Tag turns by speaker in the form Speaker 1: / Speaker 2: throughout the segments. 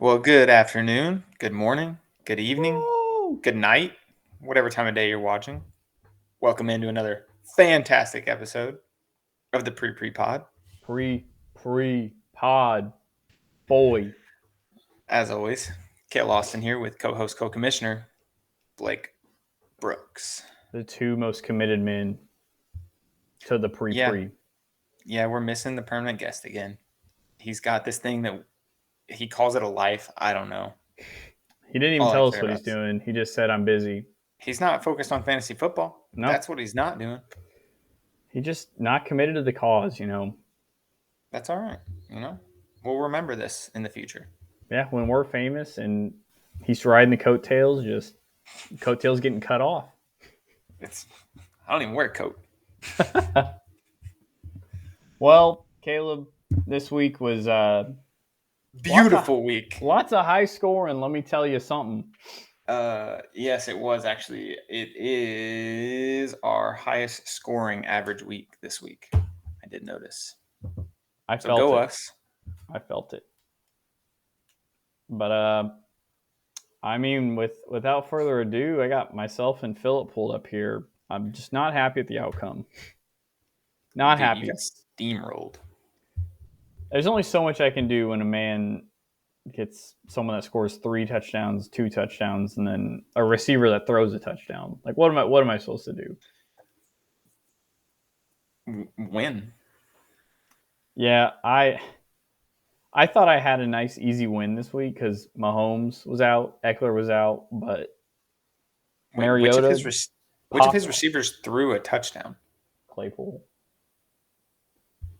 Speaker 1: Well, good afternoon, good morning, good evening,
Speaker 2: Woo!
Speaker 1: good night, whatever time of day you're watching. Welcome into another fantastic episode of the Pre Pod.
Speaker 2: Pre-pod boy.
Speaker 1: As always, Kale Austin here with co-host, co-commissioner Blake Brooks.
Speaker 2: The two most committed men to the
Speaker 1: Yeah,
Speaker 2: pre-pre.
Speaker 1: yeah, we're missing the permanent guest again. He's got this thing that he calls it a life. I don't know.
Speaker 2: He didn't even
Speaker 1: All I
Speaker 2: tell us
Speaker 1: care
Speaker 2: what
Speaker 1: about
Speaker 2: he's
Speaker 1: is
Speaker 2: doing. He just said, I'm busy.
Speaker 1: he's not focused on fantasy football.
Speaker 2: No,
Speaker 1: That's what he's not doing.
Speaker 2: he just not committed to the cause.
Speaker 1: That's all right. You know, we'll remember this in the future.
Speaker 2: Yeah, when we're famous and he's riding the coattails, just coattails getting cut off.
Speaker 1: It's I don't even wear a coat.
Speaker 2: Well, Caleb, this week was lots of
Speaker 1: Beautiful week.
Speaker 2: lots of high scoring. Let me tell you something.
Speaker 1: Yes, it was actually. It is our highest scoring average week this week. I did notice.
Speaker 2: I
Speaker 1: So
Speaker 2: felt
Speaker 1: go
Speaker 2: it.
Speaker 1: us.
Speaker 2: I felt it. But I mean, without further ado, I got myself and Philip pulled up here. I'm just not happy at the outcome. Not
Speaker 1: Dude, you
Speaker 2: happy.
Speaker 1: got steamrolled.
Speaker 2: There's only so much I can do when a man gets someone that scores 3 touchdowns, 2 touchdowns, and then a receiver that throws a touchdown. Like, what am I supposed to do?
Speaker 1: Win.
Speaker 2: Yeah, I thought I had a nice easy win this week because Mahomes was out, Eckler was out, but
Speaker 1: Wait, which of his
Speaker 2: Mariota
Speaker 1: which of his
Speaker 2: popped
Speaker 1: receivers threw a touchdown?
Speaker 2: Claypool.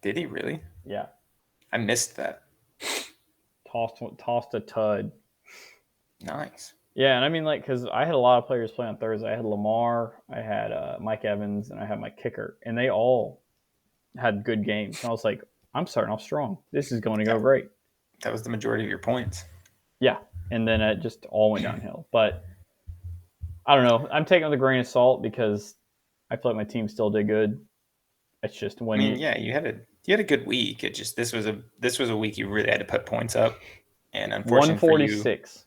Speaker 1: Did he really?
Speaker 2: Yeah,
Speaker 1: I missed that.
Speaker 2: tossed a tud.
Speaker 1: Nice.
Speaker 2: Yeah, and I mean, like, because I had a lot of players play on Thursday. I had Lamar, I had Mike Evans, and I had my kicker, and they all had good games. And I was like, I'm starting off strong. This is going to go
Speaker 1: That,
Speaker 2: great.
Speaker 1: that was the majority of your points.
Speaker 2: Yeah, and then it just all went downhill. But I don't know. I'm taking it with a grain of salt because I feel like my team still did good. It's just
Speaker 1: I
Speaker 2: when
Speaker 1: mean,
Speaker 2: you
Speaker 1: yeah, you had a good week. It just this was a week you really had to put points up, and unfortunately for you,
Speaker 2: 146.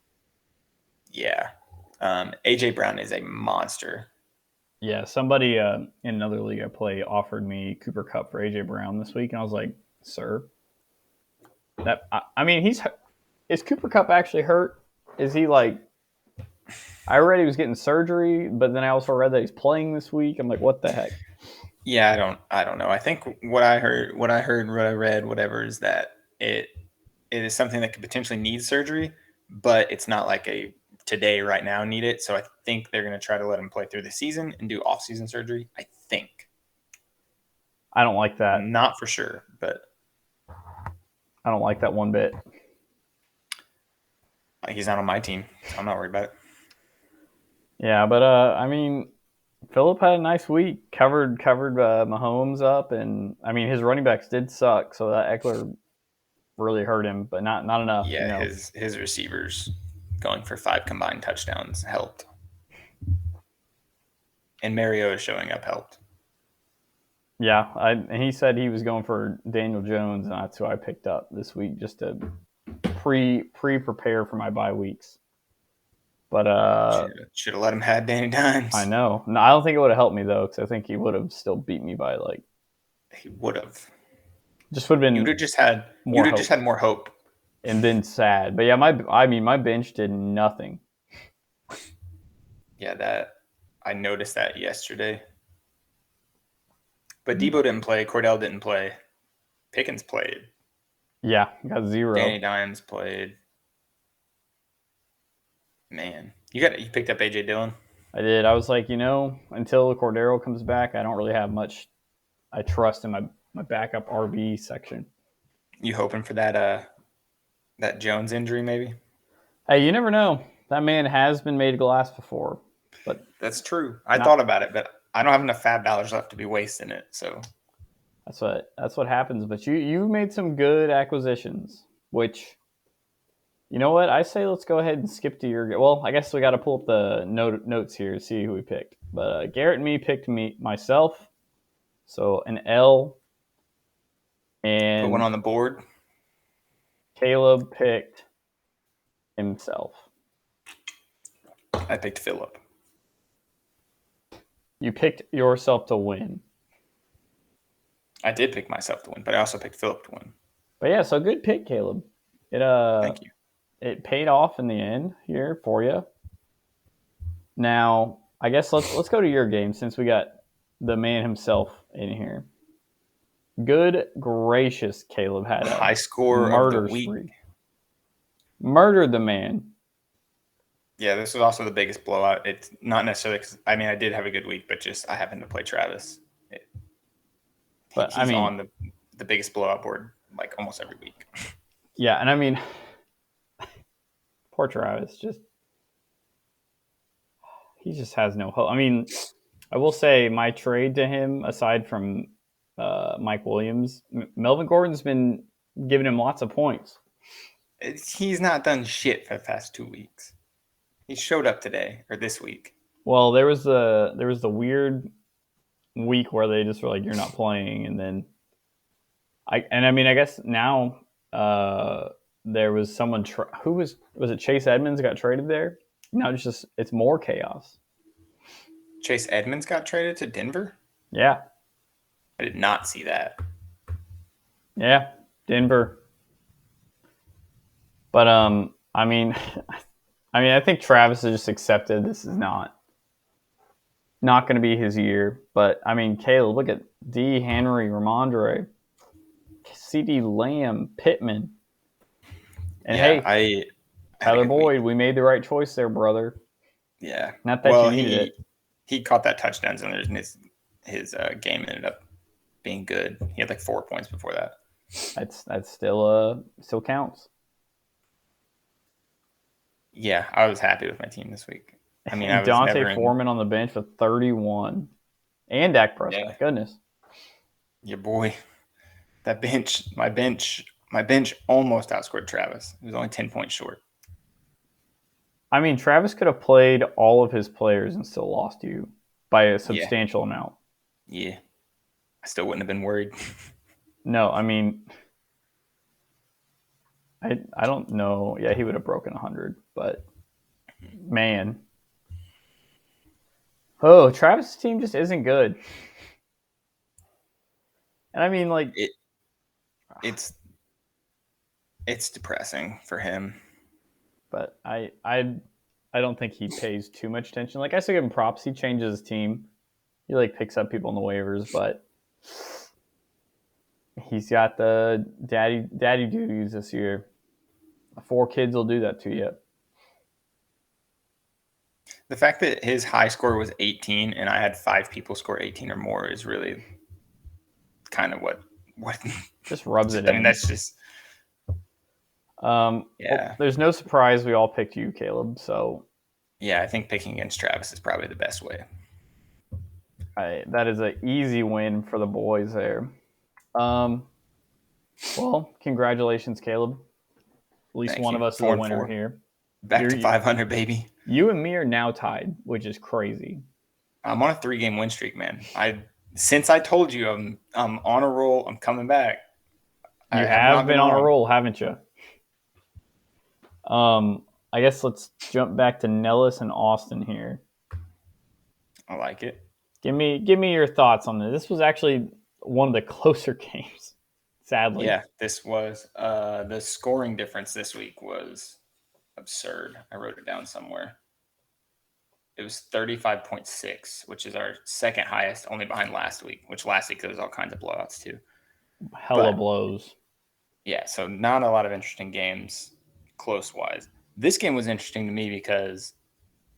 Speaker 1: yeah. AJ Brown is a monster.
Speaker 2: Yeah, somebody in another league I play offered me Cooper Cup for AJ Brown this week, and I was like, sir, I mean, is Cooper Cup actually hurt? Is he like? I read he was getting surgery, but then I also read that he's playing this week. I'm like, what the heck?
Speaker 1: Yeah, I don't know. I think what I heard, what I read, whatever, is that it is something that could potentially need surgery, but it's not like a today right now need it. So I think they're going to try to let him play through the season and do off season surgery. I think.
Speaker 2: I don't like that.
Speaker 1: Not for sure, but
Speaker 2: I don't like that one bit.
Speaker 1: he's not on my team, so I'm not worried about it.
Speaker 2: Yeah, but I mean, Philip had a nice week. Covered Mahomes up, and I mean his running backs did suck, so that Eckler really hurt him, but not enough.
Speaker 1: Yeah, his receivers going for 5 combined touchdowns helped, and Mariota showing up helped.
Speaker 2: Yeah, and he said he was going for Daniel Jones, and that's who I picked up this week just to prepare for my bye weeks. But
Speaker 1: Should have let him have Danny
Speaker 2: I
Speaker 1: Dimes.
Speaker 2: know. No, I don't think it would have helped me though, because I think he would have still beat me by like
Speaker 1: He would have.
Speaker 2: just would have
Speaker 1: You'd
Speaker 2: been
Speaker 1: have just had
Speaker 2: more
Speaker 1: you'd have just
Speaker 2: hope
Speaker 1: had more hope.
Speaker 2: and been sad. But yeah, my bench did nothing.
Speaker 1: Yeah, that I noticed that yesterday. But Debo didn't play. Cordell didn't play. Pickens played.
Speaker 2: Yeah, got
Speaker 1: Danny
Speaker 2: zero.
Speaker 1: Dimes played. Man, you picked up AJ Dillon.
Speaker 2: I did. I was like, until Cordero comes back, I don't really have much I trust in my backup RB section.
Speaker 1: You hoping for that Jones injury maybe?
Speaker 2: Hey, you never know. That man has been made of glass before, but
Speaker 1: That's true. I
Speaker 2: not.
Speaker 1: thought about it, but I don't have enough fab dollars left to be wasting it. So
Speaker 2: That's what happens. But you made some good acquisitions, which you know what I say. Let's go ahead and skip to your. Well, I guess we got to pull up the notes here to see who we picked. But Garrett and me picked myself, so an L,
Speaker 1: put one
Speaker 2: and
Speaker 1: on the board.
Speaker 2: Caleb picked himself.
Speaker 1: I picked Phillip.
Speaker 2: You picked yourself to win.
Speaker 1: I did pick myself to win, but I also picked Phillip to win.
Speaker 2: But yeah, so good pick, Caleb. It
Speaker 1: Thank you.
Speaker 2: it paid off in the end here for you. Now, I guess let's go to your game since we got the man himself in here. Good gracious, Caleb had a
Speaker 1: High score of the
Speaker 2: murder
Speaker 1: week.
Speaker 2: spree. Murdered the man.
Speaker 1: Yeah, this was also the biggest blowout. It's not necessarily because I did have a good week, but just I happened to play Travis.
Speaker 2: But
Speaker 1: He's on the biggest blowout board like almost every week.
Speaker 2: Yeah, and I mean, poor Travis, he just has no hope. I mean, I will say my trade to him, aside from Mike Williams, Melvin Gordon's been giving him lots of points.
Speaker 1: He's not done shit for the past 2 weeks. He showed up today or this week.
Speaker 2: Well, there was the weird week where they just were like, "You're not playing," and then I guess now there was someone who was it Chase Edmonds got traded there. Now it's more chaos.
Speaker 1: Chase Edmonds got traded to Denver?
Speaker 2: Yeah.
Speaker 1: I did not see that.
Speaker 2: Yeah, Denver. But I think Travis has just accepted this is not going to be his year. But I mean, Caleb, look at D. Henry, Ramondre, C.D. Lamb, Pittman, and Tyler Boyd. We made the right choice there, brother.
Speaker 1: Yeah.
Speaker 2: Not that you needed it.
Speaker 1: He caught that touchdown, and his game ended up being good. He had like 4 points before that.
Speaker 2: That's still counts.
Speaker 1: Yeah, I was happy with my team this week. I was
Speaker 2: Dante Foreman on the bench with 31, and Dak Prescott. Yeah. Goodness.
Speaker 1: Your boy, that bench, my bench almost outscored Travis. It was only 10 points short.
Speaker 2: I mean, Travis could have played all of his players and still lost you by a substantial amount.
Speaker 1: Yeah. I still wouldn't have been worried.
Speaker 2: No, I mean, I don't know. Yeah, he would have broken 100, but man. Oh, Travis' team just isn't good. And I mean, like,
Speaker 1: it's depressing for him.
Speaker 2: But I don't think he pays too much attention. Like, I still give him props. He changes his team. He like picks up people on the waivers, but he's got the daddy duties this year. 4 kids will do that to you.
Speaker 1: The fact that his high score was 18 and I had 5 people score 18 or more is really kind of what
Speaker 2: just rubs it in.
Speaker 1: I mean, that's just
Speaker 2: Well, there's no surprise we all picked you, Caleb. So
Speaker 1: yeah, I think picking against Travis is probably the best way.
Speaker 2: That is an easy win for the boys there. Well, congratulations, Caleb. At least one of us is a winner here.
Speaker 1: Back to 500, baby.
Speaker 2: You and me are now tied, which is crazy.
Speaker 1: I'm on a 3-game win streak, man. Since I told you I'm on a roll, I'm coming back.
Speaker 2: You have been on a roll, haven't you? I guess let's jump back to Nellis and Austin here.
Speaker 1: I like it.
Speaker 2: Give me your thoughts on this. This was actually one of the closer games, sadly.
Speaker 1: Yeah, this was the scoring difference this week was absurd. I wrote it down somewhere. It was 35.6, which is our second highest, only behind last week, which last week there was all kinds of blowouts too.
Speaker 2: Hella blows.
Speaker 1: Yeah, so not a lot of interesting games close-wise. This game was interesting to me because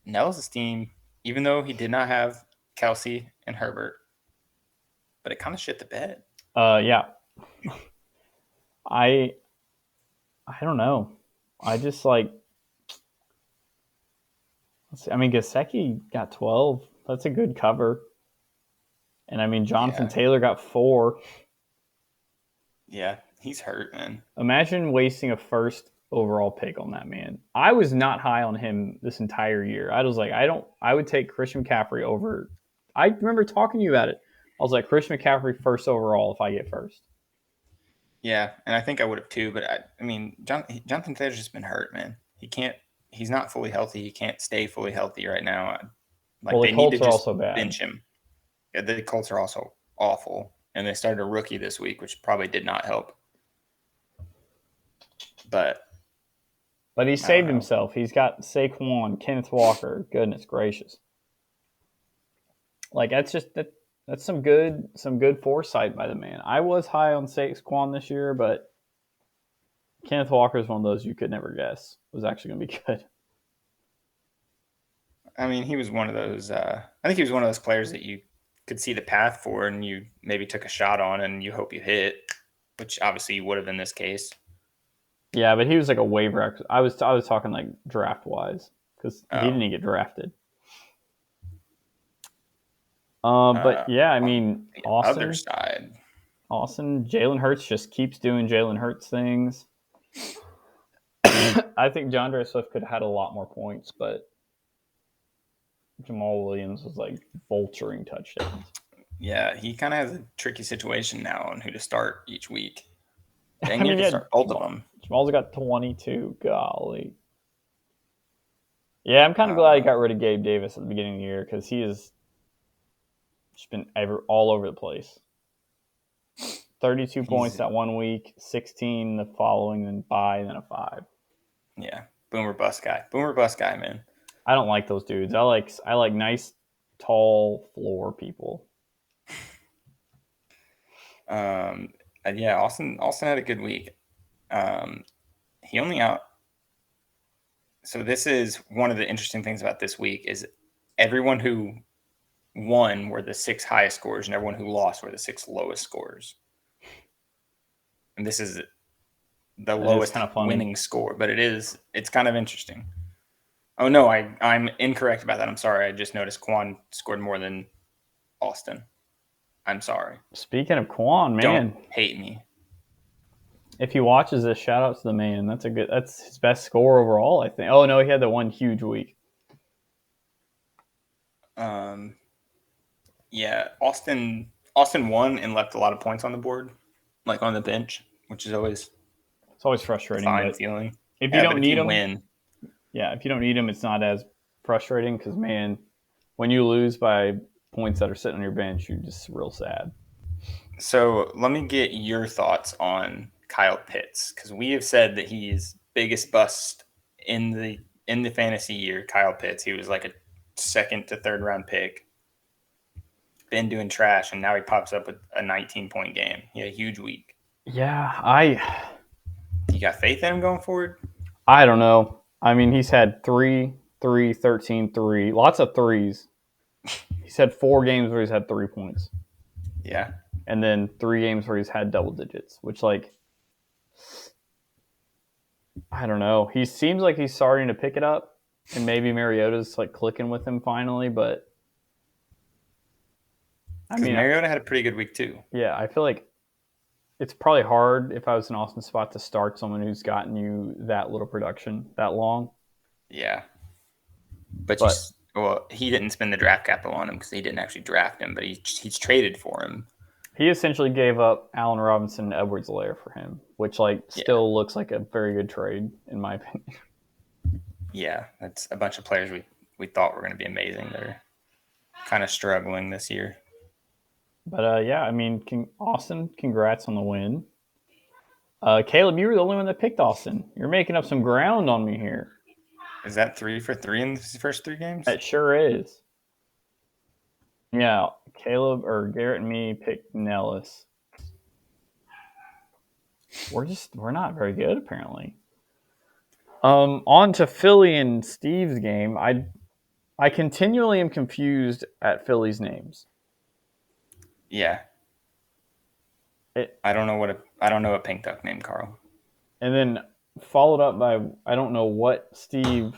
Speaker 1: Nels' team, even though he did not have Kelsey and Herbert, but it kind of shit the bed.
Speaker 2: Yeah. I don't know. I just like. Let's see. I mean, Gesicki got 12. That's a good cover. And I mean, Jonathan Taylor got 4.
Speaker 1: Yeah, he's hurt, man.
Speaker 2: Imagine wasting a first overall pick on that man. I was not high on him this entire year. I was like, I would take Christian McCaffrey over. I remember talking to you about it. I was like, Christian McCaffrey first overall if I get first.
Speaker 1: Yeah, and I think I would have too, but I mean, Jonathan Taylor's just been hurt, man. he can't. He's not fully healthy. He can't stay fully healthy right now.
Speaker 2: Well,
Speaker 1: Like,
Speaker 2: the
Speaker 1: they need to
Speaker 2: Colts are
Speaker 1: just
Speaker 2: also bad.
Speaker 1: bench him. Yeah, the Colts are also awful, and they started a rookie this week, which probably did not help. But
Speaker 2: he
Speaker 1: I don't
Speaker 2: saved
Speaker 1: know.
Speaker 2: himself. He's got Saquon, Kenneth Walker. Goodness gracious! Like that's some good foresight by the man. I was high on Saquon this year, but Kenneth Walker is one of those you could never guess was actually going to be good.
Speaker 1: I mean, he was one of those. I think he was one of those players that you could see the path for, and you maybe took a shot on, and you hope you hit, which obviously you would have in this case.
Speaker 2: Yeah, but he was like a waiver. I was talking like draft wise because he
Speaker 1: Oh,
Speaker 2: didn't get drafted. But
Speaker 1: uh,
Speaker 2: yeah, I
Speaker 1: on
Speaker 2: mean
Speaker 1: the other
Speaker 2: Austin,
Speaker 1: side,
Speaker 2: Jalen Hurts just keeps doing Jalen Hurts things. I think DeAndre Swift could have had a lot more points, but Jamal Williams was like vulturing touchdowns.
Speaker 1: yeah, he kind of has a tricky situation now on who to start each week.
Speaker 2: I
Speaker 1: Dang, you
Speaker 2: mean,
Speaker 1: could
Speaker 2: yeah,
Speaker 1: start both of them.
Speaker 2: Jamal's got 22. Golly. Yeah, I'm kind of glad he
Speaker 1: Uh,
Speaker 2: got rid of Gabe Davis at the beginning of the year because he has just been all over the place. 32 points
Speaker 1: he's
Speaker 2: that 1 week, 16 the following, then bye, then a 5.
Speaker 1: yeah, boomer bust guy, man.
Speaker 2: I don't like those dudes. I like nice, tall floor people.
Speaker 1: Yeah, Austin had a good week. He only out. So this is one of the interesting things about this week is everyone who won were the 6 highest scores, and everyone who lost were the 6 lowest scores. And this is the lowest
Speaker 2: kind of funny.
Speaker 1: winning score, but it's kind of interesting. Oh no, I'm incorrect about that. I'm sorry. I just noticed Quan scored more than Austin. I'm sorry.
Speaker 2: Speaking of Quan, man,
Speaker 1: Don't hate me.
Speaker 2: if he watches this, shout out to the man. That's his best score overall, I think. Oh no, he had the one huge week.
Speaker 1: Yeah, Austin won and left a lot of points on the board, like on the bench, which is always
Speaker 2: It's always
Speaker 1: a
Speaker 2: frustrating,
Speaker 1: fine
Speaker 2: but
Speaker 1: feeling.
Speaker 2: if you
Speaker 1: Yeah, but
Speaker 2: don't
Speaker 1: if
Speaker 2: need
Speaker 1: you
Speaker 2: him,
Speaker 1: win,
Speaker 2: it's not as frustrating because man, when you lose by points that are sitting on your bench, you're just real sad.
Speaker 1: so let me get your thoughts on Kyle Pitts because we have said that he's biggest bust in the fantasy year. Kyle Pitts, he was like a second to third round pick, been doing trash, and now he pops up with a 19-point game. He had a huge week.
Speaker 2: Yeah,
Speaker 1: You got faith in him going forward?
Speaker 2: I don't know. I mean, he's had 3, 3, 13, 3, lots of threes. He's had 4 games where he's had 3 points.
Speaker 1: Yeah.
Speaker 2: And then 3 games where he's had double digits, which like I don't know. He seems like he's starting to pick it up, and maybe Mariota's like clicking with him finally. But I
Speaker 1: Because
Speaker 2: mean,
Speaker 1: Mariota had a pretty good week too.
Speaker 2: yeah, I feel like it's probably hard if I was in Austin's spot to start someone who's gotten you that little production that long.
Speaker 1: Yeah. But he didn't spend the draft capital on him because he didn't actually draft him, but he's traded for him.
Speaker 2: He essentially gave up Allen Robinson and Edwards-Helaire for him, which like still looks like a very good trade in my opinion.
Speaker 1: Yeah, that's a bunch of players we thought were going to be amazing. They're kind of struggling this year.
Speaker 2: But yeah, I mean, Austin, congrats on the win. Caleb, you were the only one that picked Austin. You're making up some ground on me here.
Speaker 1: Is that 3 for 3 in the first 3 games?
Speaker 2: It sure is. Yeah, Caleb or Garrett and me picked Nellis. We're not very good apparently. On to Philly and Steve's game. I continually am confused at Philly's names.
Speaker 1: Yeah. I don't know a pink duck named Carl.
Speaker 2: And then followed up by I don't know what Steve.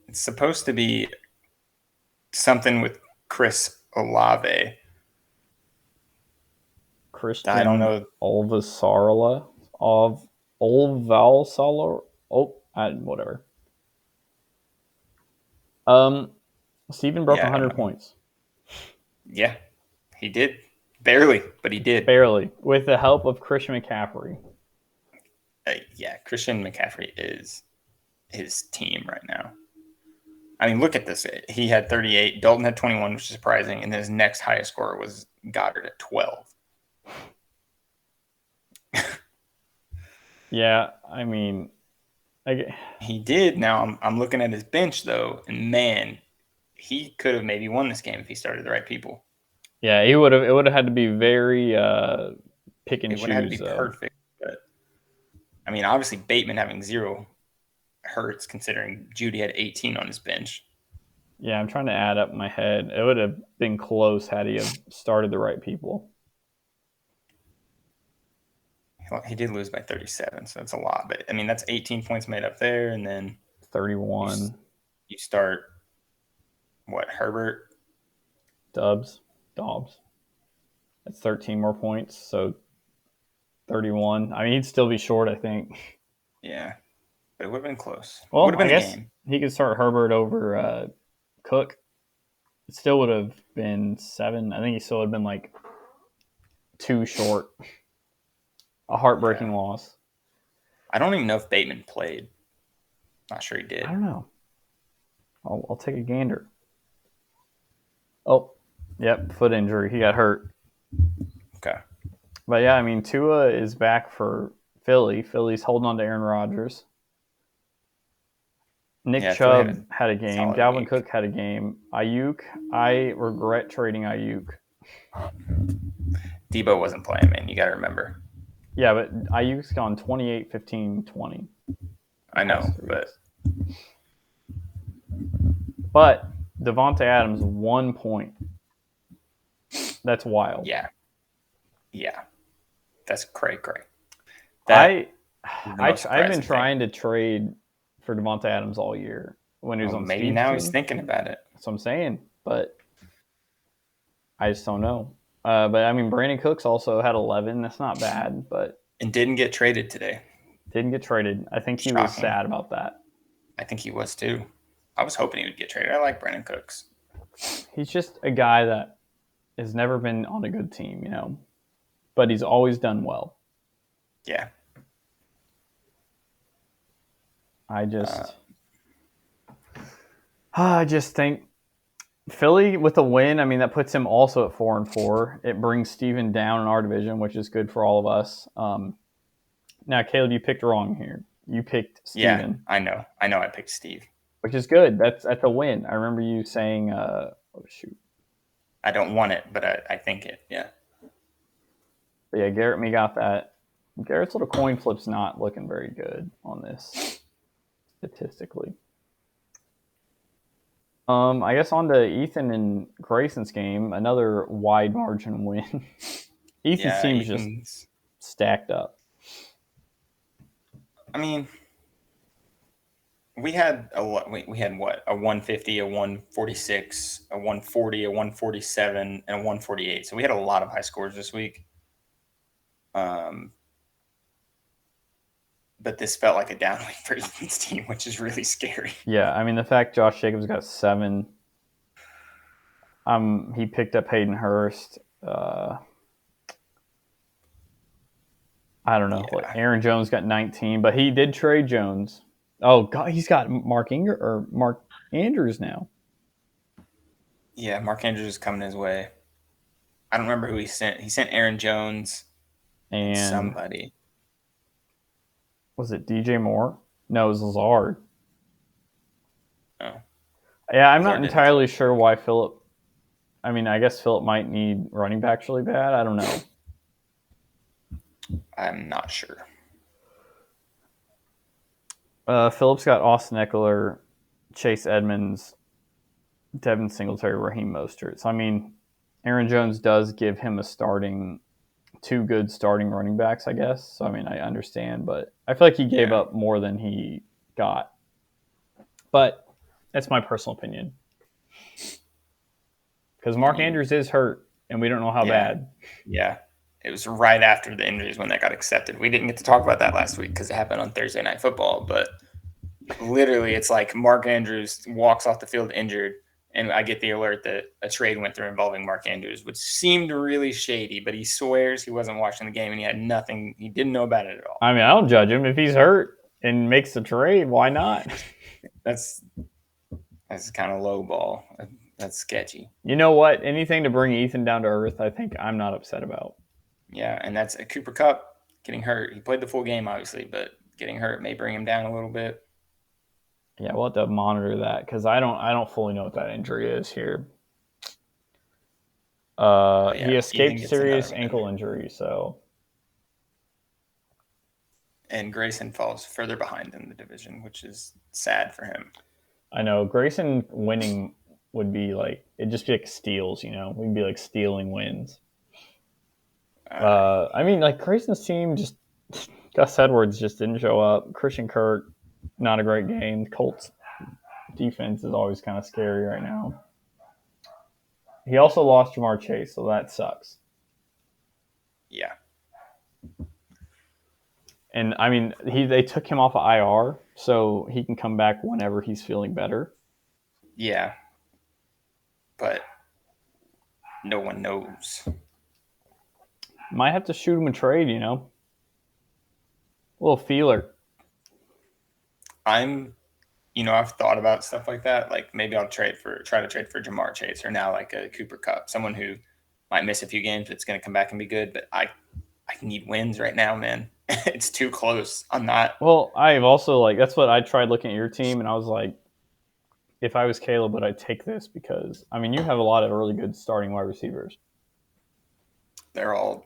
Speaker 1: It's supposed to be something with Chris Olave.
Speaker 2: Christian
Speaker 1: I don't know.
Speaker 2: Olvasarla of Olvalsala. Whatever. Steven broke 100 points.
Speaker 1: Yeah, he did. Barely, but he did.
Speaker 2: Barely. With the help of Christian McCaffrey.
Speaker 1: Yeah, Christian McCaffrey is his team right now. I mean, look at this. He had 38. Dalton had 21, which is surprising. And then his next highest score was Goddard at 12.
Speaker 2: Yeah, I mean,
Speaker 1: he did. Now I'm looking at his bench though, and man, he could have maybe won this game if he started the right people.
Speaker 2: Yeah, he would have. It would have had to be very pick and choose. It would have had to be
Speaker 1: perfect. But I mean, obviously Bateman having 0 hurts considering Judy had 18 on his bench.
Speaker 2: Yeah, I'm trying to add up in my head. It would have been close had he have started the right people.
Speaker 1: He did lose by 37, so that's a lot. But I mean, that's 18 points made up there, and then
Speaker 2: 31.
Speaker 1: You start what? Herbert,
Speaker 2: Dobbs. That's 13 more points, so 31. I mean, he'd still be short, I think.
Speaker 1: Yeah, but it would have been close.
Speaker 2: Well, I guess he could start Herbert over Cook. It still would have been 7. I think he still would have been like 2 short. A heartbreaking loss.
Speaker 1: I don't even know if Bateman played. Not sure he did.
Speaker 2: I don't know. I'll take a gander. Oh, yep, foot injury. He got hurt.
Speaker 1: Okay.
Speaker 2: But yeah, I mean, Tua is back for Philly. Philly's holding on to Aaron Rodgers. Nick Chubb had a game. Dalvin Cook had a game. Ayuk, I regret trading Ayuk.
Speaker 1: Debo wasn't playing, man. You got to remember.
Speaker 2: Yeah, but Ayuk's gone 28, 15, 20.
Speaker 1: I know,
Speaker 2: but Devontae Adams 1 point. That's wild.
Speaker 1: Yeah. That's cray.
Speaker 2: I've been trying to trade for Devontae Adams all year when he was on
Speaker 1: maybe
Speaker 2: Steve's
Speaker 1: now
Speaker 2: team.
Speaker 1: He's thinking about it.
Speaker 2: That's what I'm saying, but I just don't know. But I mean, Brandon Cooks also had 11. That's not bad,
Speaker 1: and didn't get traded today.
Speaker 2: Didn't get traded. I think he was sad about that.
Speaker 1: I think he was too. I was hoping he would get traded. I like Brandon Cooks.
Speaker 2: He's just a guy that has never been on a good team, you know, but he's always done well.
Speaker 1: Yeah.
Speaker 2: I just think Philly with a win, I mean, that puts him also at 4-4. It brings Steven down in our division, which is good for all of us. Now, Caleb, you picked wrong here. You picked Steven.
Speaker 1: Yeah, I know. I picked Steve.
Speaker 2: Which is good. That's a win. I remember you saying, oh, shoot.
Speaker 1: I don't want it, but I think it, yeah.
Speaker 2: But yeah, Garrett me got that. Garrett's little coin flip's not looking very good on this, statistically. I guess on to Ethan and Grayson's game, another wide margin win. Ethan's team's just stacked up.
Speaker 1: I mean, we had what? A 150, a 146, a 140, a 147, and a 148. So we had a lot of high scores this week. But this felt like a down week for Ethan's team, which is really scary.
Speaker 2: Yeah, I mean, the fact Josh Jacobs got 7. He picked up Hayden Hurst. I don't know. Yeah. Aaron Jones got 19, but he did trade Jones. Oh, God, he's got Mark Andrews now.
Speaker 1: Yeah, Mark Andrews is coming his way. I don't remember who he sent. He sent Aaron Jones and somebody.
Speaker 2: Was it DJ Moore? No, it was Lazard.
Speaker 1: Oh.
Speaker 2: Yeah, I'm not entirely sure why Phillip. I mean, I guess Phillip might need running backs really bad. I don't know.
Speaker 1: I'm not sure.
Speaker 2: Phillip's got Austin Eckler, Chase Edmonds, Devin Singletary, Raheem Mostert. So, I mean, Aaron Jones does give him two good starting running backs, I guess. So, I mean, I understand, but I feel like he gave up more than he got. But that's my personal opinion. Because Mark Andrews is hurt, and we don't know how bad.
Speaker 1: Yeah. It was right after the injuries when that got accepted. We didn't get to talk about that last week because it happened on Thursday Night Football. But literally, it's like Mark Andrews walks off the field injured, and I get the alert that a trade went through involving Mark Andrews, which seemed really shady, but he swears he wasn't watching the game and he had nothing. He didn't know about it at all.
Speaker 2: I mean, I don't judge him if he's hurt. and makes the trade. Why not?
Speaker 1: That's kind of low ball. That's sketchy.
Speaker 2: You know what? Anything to bring Ethan down to earth, I think I'm not upset about.
Speaker 1: Yeah, and that's a Cooper Cup getting hurt. He played the full game, obviously, but getting hurt may bring him down a little bit.
Speaker 2: Yeah, we'll have to monitor that because I don't fully know what that injury is here.
Speaker 1: But
Speaker 2: He
Speaker 1: yeah, Ethan
Speaker 2: escaped
Speaker 1: gets another
Speaker 2: serious
Speaker 1: win,
Speaker 2: ankle injury, so
Speaker 1: and Grayson falls further behind in the division, which is sad for him.
Speaker 2: I know Grayson winning would be like it'd just be like steals, we'd be like stealing wins. I mean, like Grayson's team just Gus Edwards just didn't show up. Christian Kirk, not a great game. Colts defense is always kind of scary right now. He also lost Jamar Chase, so that sucks.
Speaker 1: Yeah.
Speaker 2: And I mean, they took him off of IR, so he can come back whenever he's feeling better.
Speaker 1: Yeah. But no one knows.
Speaker 2: Might have to shoot him a trade, a little feeler.
Speaker 1: I've thought about stuff like that. Like maybe I'll try to trade for Jamar Chase or now like a Cooper Cup, someone who might miss a few games, but it's going to come back and be good. But I need wins right now, man. It's too close. I'm not.
Speaker 2: Well, I've also that's what I tried looking at your team, and I was like, if I was Caleb, would I take this? Because I mean, you have a lot of really good starting wide receivers.
Speaker 1: They're all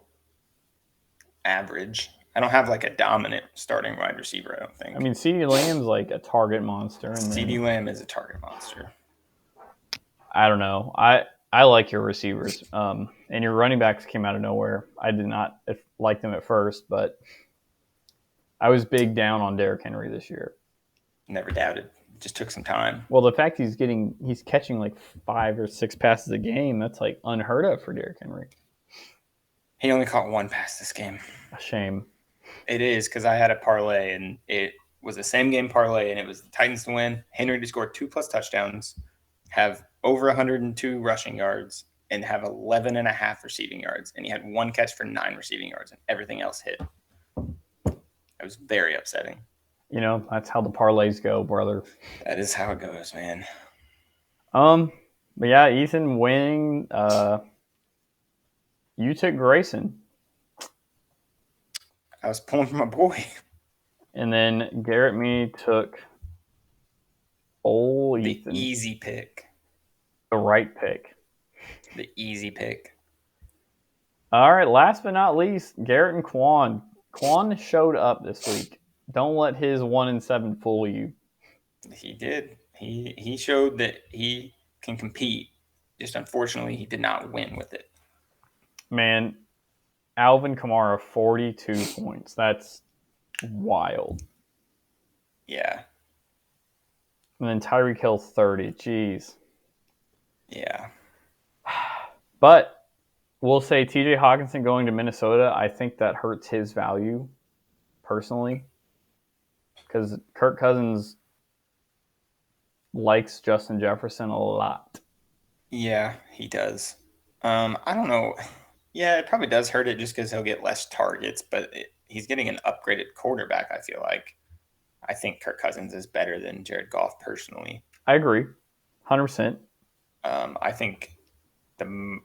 Speaker 1: average. I don't have like a dominant starting wide receiver, I don't think.
Speaker 2: I mean, CeeDee Lamb's like a target monster. And
Speaker 1: CeeDee Lamb is a target monster.
Speaker 2: I don't know. I like your receivers. And your running backs came out of nowhere. I did not like them at first, but I was big down on Derrick Henry this year.
Speaker 1: Never doubted. It just took some time.
Speaker 2: Well, the fact he's catching like 5 or 6 passes a game, that's like unheard of for Derrick Henry.
Speaker 1: He only caught one pass this game.
Speaker 2: A shame.
Speaker 1: It is because I had a parlay and it was the same game parlay and it was the Titans to win. Henry to score 2+ touchdowns, have over 102 rushing yards, and have 11.5 receiving yards. And he had one catch for 9 receiving yards and everything else hit. It was very upsetting.
Speaker 2: That's how the parlays go, brother.
Speaker 1: That is how it goes, man.
Speaker 2: But yeah, Ethan winning. You took Grayson.
Speaker 1: I was pulling for my boy.
Speaker 2: And then Garrett Me took Ethan.
Speaker 1: The easy pick.
Speaker 2: The right pick.
Speaker 1: The easy pick.
Speaker 2: All right, last but not least, Garrett and Quan. Quan showed up this week. Don't let his 1-7 fool you.
Speaker 1: He did. He showed that he can compete. Just unfortunately, he did not win with it.
Speaker 2: Man, Alvin Kamara, 42 points. That's wild.
Speaker 1: Yeah.
Speaker 2: And then Tyreek Hill, 30. Jeez.
Speaker 1: Yeah.
Speaker 2: But we'll say TJ Hawkinson going to Minnesota, I think that hurts his value personally. Because Kirk Cousins likes Justin Jefferson a lot.
Speaker 1: Yeah, he does. I don't know. Yeah, it probably does hurt it just because he'll get less targets, but he's getting an upgraded quarterback, I feel like. I think Kirk Cousins is better than Jared Goff personally.
Speaker 2: I agree. 100%.
Speaker 1: I think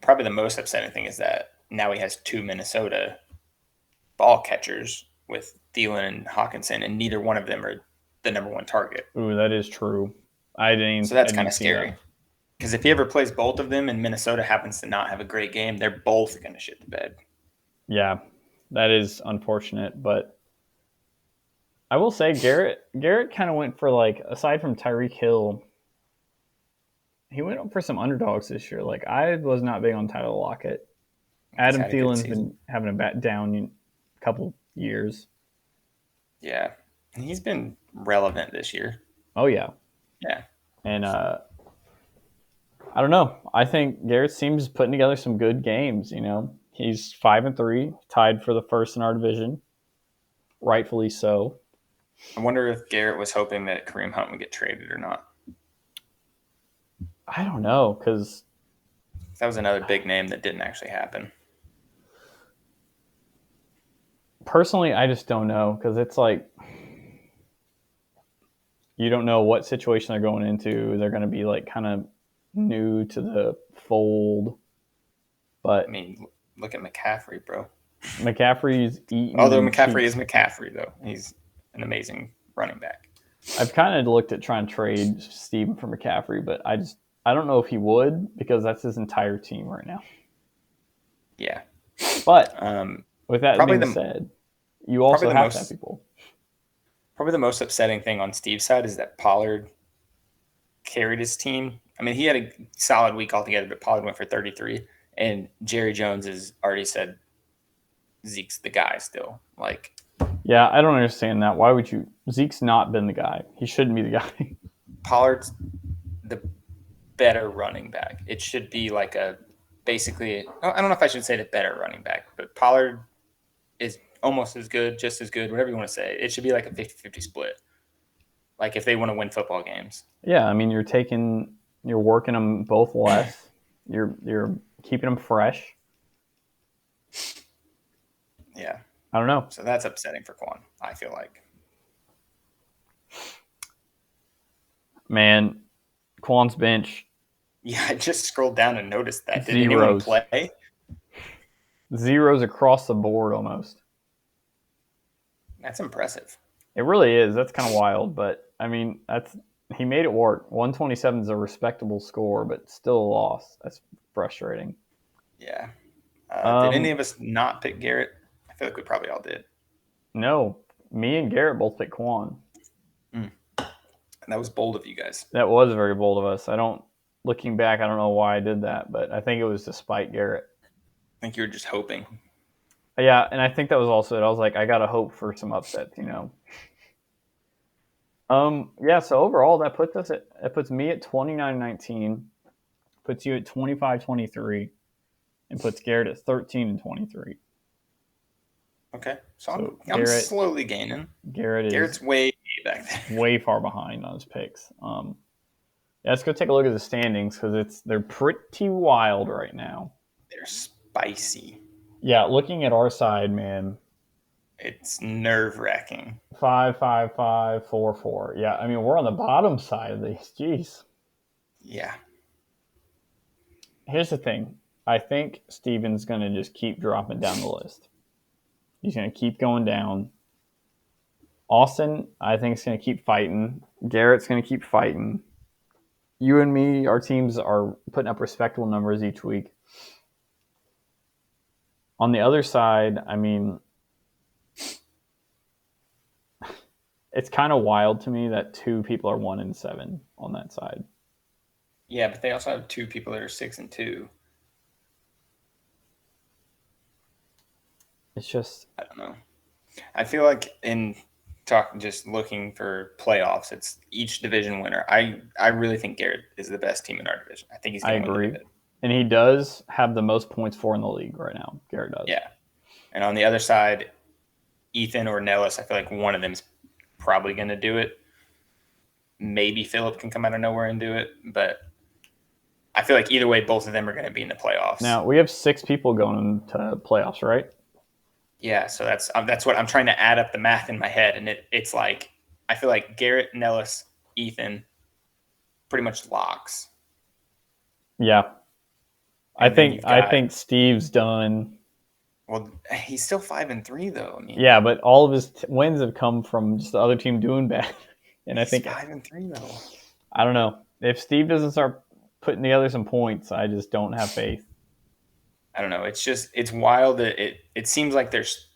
Speaker 1: probably the most upsetting thing is that now he has 2 Minnesota ball catchers with Thielen and Hawkinson, and neither one of them are the number 1 target.
Speaker 2: Ooh, that is true.
Speaker 1: So that's kind of scary. Because if he ever plays both of them and Minnesota happens to not have a great game, they're both going to shit the bed.
Speaker 2: Yeah, that is unfortunate. But I will say Garrett kind of went for aside from Tyreek Hill, he went up for some underdogs this year. I was not big on Tyler Lockett. Adam Thielen's been having a down couple years.
Speaker 1: Yeah, he's been relevant this year.
Speaker 2: Oh, yeah.
Speaker 1: Yeah.
Speaker 2: And I don't know. I think Garrett seems putting together some good games. He's 5-3, tied for the first in our division, rightfully so.
Speaker 1: I wonder if Garrett was hoping that Kareem Hunt would get traded or not.
Speaker 2: I don't know, because
Speaker 1: that was another big name that didn't actually happen.
Speaker 2: Personally, I just don't know, because it's You don't know what situation they're going into. They're going to be like kind of new to the fold.
Speaker 1: I
Speaker 2: But
Speaker 1: mean, look at McCaffrey, bro.
Speaker 2: McCaffrey's eating
Speaker 1: Although
Speaker 2: them
Speaker 1: McCaffrey
Speaker 2: cheap.
Speaker 1: is McCaffrey, though, he's an amazing running back.
Speaker 2: I've kind of looked at trying to trade Steven for McCaffrey, but I don't know if he would because that's his entire team right now.
Speaker 1: Yeah.
Speaker 2: But
Speaker 1: Um,
Speaker 2: with that
Speaker 1: probably
Speaker 2: being
Speaker 1: the
Speaker 2: said, you
Speaker 1: probably
Speaker 2: also
Speaker 1: the
Speaker 2: have to have
Speaker 1: most
Speaker 2: people.
Speaker 1: probably the most upsetting thing on Steve's side is that Pollard carried his team. I mean, he had a solid week altogether, but Pollard went for 33, and Jerry Jones has already said Zeke's the guy still. Like,
Speaker 2: Yeah, I don't understand that. Why would you? Zeke's not been the guy. He shouldn't be the guy.
Speaker 1: Pollard's the better running back. It should be like a basically, I don't know if I should say the better running back, but Pollard is almost as good, just as good, whatever you want to say. It should be like a 50-50 split. Like if they want to win football games.
Speaker 2: Yeah, I mean, you're working them both less. You're keeping them fresh.
Speaker 1: Yeah.
Speaker 2: I don't know.
Speaker 1: So that's upsetting for Quan, I feel like.
Speaker 2: Man, Quan's bench
Speaker 1: Yeah, I just scrolled down and noticed that. Did anyone
Speaker 2: zeros,
Speaker 1: play?
Speaker 2: zeros across the board almost.
Speaker 1: That's impressive.
Speaker 2: It really is. That's kind of wild, but I mean, he made it work. 127 is a respectable score, but still a loss. That's frustrating.
Speaker 1: Yeah. Did any of us not pick Garrett? I feel like we probably all did.
Speaker 2: No, me and Garrett both picked Quan.
Speaker 1: And that was bold of you guys.
Speaker 2: That was very bold of us. Looking back, I don't know why I did that, but I think it was to spite Garrett.
Speaker 1: I think you were just hoping.
Speaker 2: Yeah, and I think that was also it. I was like, I gotta hope for some upsets, you know. Yeah. So overall, that puts me at 29-19, puts you at 25-23, and puts Garrett at 13-23.
Speaker 1: Okay. So,
Speaker 2: So
Speaker 1: I'm slowly gaining.
Speaker 2: Garrett's
Speaker 1: Garrett's way back there.
Speaker 2: way far behind on his picks. Yeah, let's go take a look at the standings because they're pretty wild right now.
Speaker 1: They're spicy.
Speaker 2: Yeah, looking at our side, man.
Speaker 1: It's nerve-wracking.
Speaker 2: 5-5-5, 4-4. Yeah, I mean we're on the bottom side of these. Jeez.
Speaker 1: Yeah.
Speaker 2: Here's the thing. I think Steven's going to just keep dropping down the list. He's going to keep going down. Austin, I think, is going to keep fighting. Garrett's going to keep fighting. You and me, our teams are putting up respectable numbers each week. On the other side, I mean, it's kind of wild to me that two people are 1-7 on that side.
Speaker 1: Yeah, but they also have two people that are 6-2.
Speaker 2: It's just,
Speaker 1: I don't know. I feel like just looking for playoffs, it's each division winner. I really think Garrett is the best team in our division. I think he's going to win the division.
Speaker 2: And he does have the most points for in the league right now. Garrett does.
Speaker 1: Yeah. And on the other side, Ethan or Nellis, I feel like one of them's probably going to do it. Maybe Phillip can come out of nowhere and do it, but I feel like either way, both of them are going to be in the playoffs.
Speaker 2: Now, we have 6 people going to playoffs, right?
Speaker 1: Yeah, so that's what I'm trying to add up the math in my head, and it's like I feel like Garrett, Nellis, Ethan, pretty much locks.
Speaker 2: Yeah, I think Steve's done.
Speaker 1: Well, he's still 5-3 though. I mean,
Speaker 2: yeah, but all of his wins have come from just the other team doing bad, and I think
Speaker 1: 5-3 though.
Speaker 2: I don't know if Steve doesn't start putting together some points. I just don't have faith.
Speaker 1: I don't know. It's wild that it seems like there's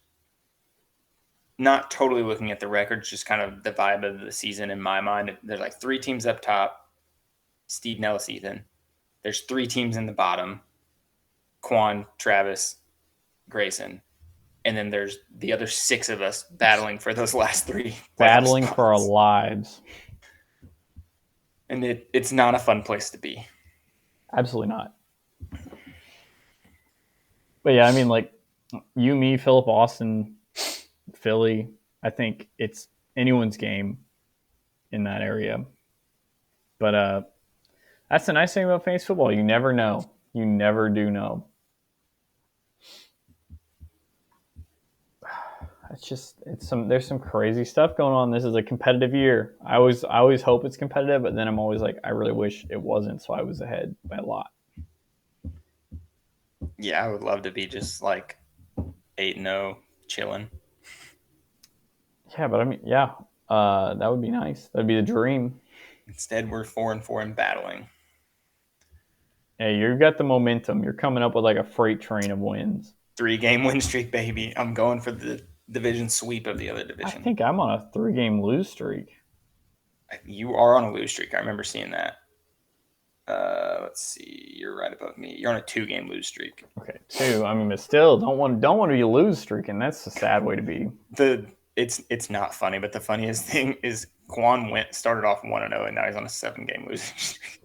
Speaker 1: not totally looking at the records, just kind of the vibe of the season in my mind. There's like 3 teams up top: Steve, Nellis, Ethan. There's 3 teams in the bottom: Quan, Travis, Grayson. And then there's the other 6 of us battling for those last 3.
Speaker 2: Battling for our lives.
Speaker 1: And it's not a fun place to be.
Speaker 2: Absolutely not. But yeah, I mean, like you, me, Phillip, Austin, Philly. I think it's anyone's game in that area. But that's the nice thing about fantasy football. You never know. You never do know. there's some crazy stuff going on. This is a competitive year. I always hope it's competitive, but then I'm always like, I really wish it wasn't, so I was ahead by a lot.
Speaker 1: Yeah, I would love to be just like 8-0, chilling.
Speaker 2: Yeah, but I mean, yeah, that would be nice. That'd be the dream.
Speaker 1: Instead, we're 4-4 and battling.
Speaker 2: Hey, you've got the momentum. You're coming up with like a freight train of wins.
Speaker 1: 3-game win streak, baby. I'm going for the division sweep of the other
Speaker 2: I
Speaker 1: division.
Speaker 2: think I'm on a 3-game lose streak.
Speaker 1: You are on a lose streak. I remember seeing that. Let's see. You're right above me. You're on a 2-game lose streak.
Speaker 2: Okay, 2. I mean, but still, don't want to be lose streaking. That's a sad way to be.
Speaker 1: It's not funny, but the funniest thing is Quan started off 1-0 and now he's on a 7-game losing streak.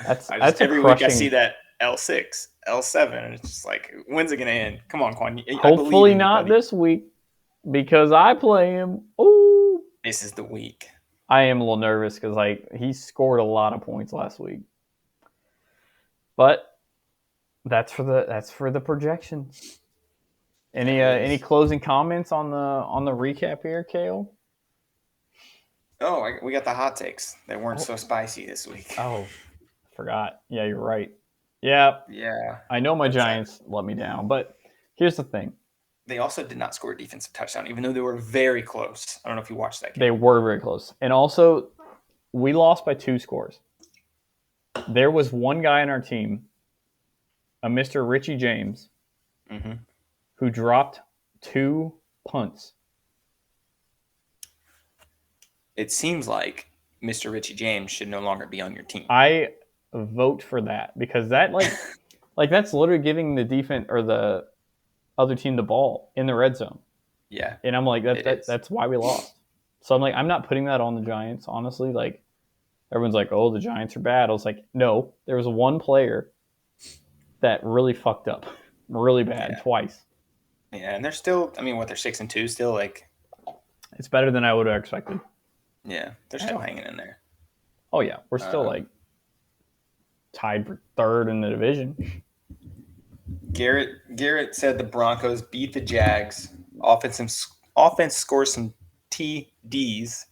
Speaker 2: That's
Speaker 1: every week I see that L6, L7, and it's just like, when's it gonna end? Come on, Quan.
Speaker 2: Hopefully not this week, because I play him. Ooh,
Speaker 1: this is the week.
Speaker 2: I am a little nervous because like he scored a lot of points last week, but that's for the projections. Any closing comments on the recap here, Kale?
Speaker 1: Oh, we got the hot takes. They weren't so spicy this week.
Speaker 2: Oh, forgot. Yeah, you're right. Yeah. I know my Giants let me down, but here's the thing.
Speaker 1: They also did not score a defensive touchdown, even though they were very close. I don't know if you watched that game.
Speaker 2: They were very close. And also, we lost by 2 scores. There was one guy on our team, a Mr. Richie James, who dropped 2 punts.
Speaker 1: It seems like Mr. Richie James should no longer be on your team.
Speaker 2: I vote for that because that like that's literally giving the defense or the other team the ball in the red zone.
Speaker 1: Yeah.
Speaker 2: And I'm like, that's why we lost. So I'm like, I'm not putting that on the Giants, honestly. Like, everyone's like, oh, the Giants are bad. I was like, no, there was one player that really fucked up really bad twice.
Speaker 1: Yeah, and they're still, I mean, they're 6-2 still, like.
Speaker 2: It's better than I would have expected.
Speaker 1: Yeah, they're still hanging in there.
Speaker 2: Oh, yeah. We're still like tied for 3rd in the division.
Speaker 1: Garrett said the Broncos beat the Jags. Offense scores some TDs,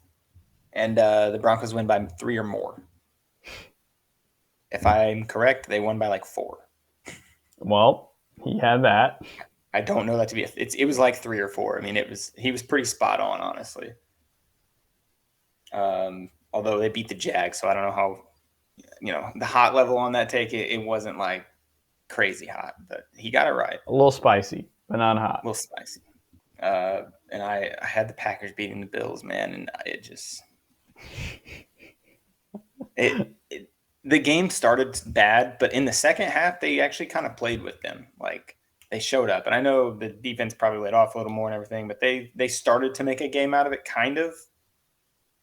Speaker 1: and the Broncos win by 3 or more. If I'm correct, they won by like 4.
Speaker 2: Well, he had that.
Speaker 1: I don't know that to be it was like 3 or 4. I mean, he was pretty spot on, honestly. Although they beat the Jags, so I don't know how, the hot level on that take, it wasn't like crazy hot, but he got it right.
Speaker 2: A little spicy, but not hot.
Speaker 1: A little spicy. And I had the Packers beating the Bills, man, and it just the game started bad, but in the second half they actually kind of played with them. Like, they showed up, and I know the defense probably laid off a little more and everything, but they started to make a game out of it, kind of,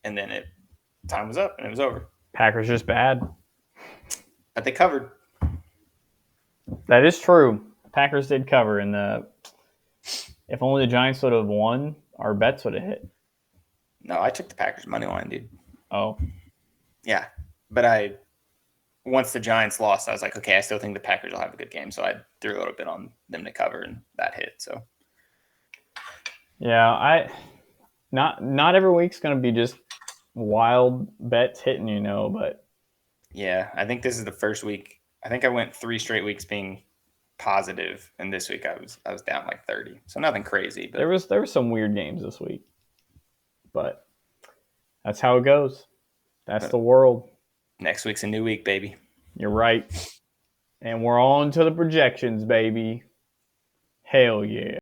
Speaker 1: and then time was up and it was over.
Speaker 2: Packers just bad,
Speaker 1: but they covered.
Speaker 2: That is true. Packers did cover, and if only the Giants would have won, our bets would have hit.
Speaker 1: No, I took the Packers money line, dude.
Speaker 2: Oh.
Speaker 1: Yeah, but once the Giants lost, I was like, okay, I still think the Packers will have a good game, so I threw a little bit on them to cover, and that hit. So.
Speaker 2: Yeah, not every week's gonna be just wild bets hitting, but.
Speaker 1: Yeah, I think this is the first week. I think I went 3 straight weeks being positive, and this week I was down like 30. So nothing crazy. But
Speaker 2: there was some weird games this week, but that's how it goes. That's the world.
Speaker 1: Next week's a new week, baby.
Speaker 2: You're right. And we're on to the projections, baby. Hell yeah.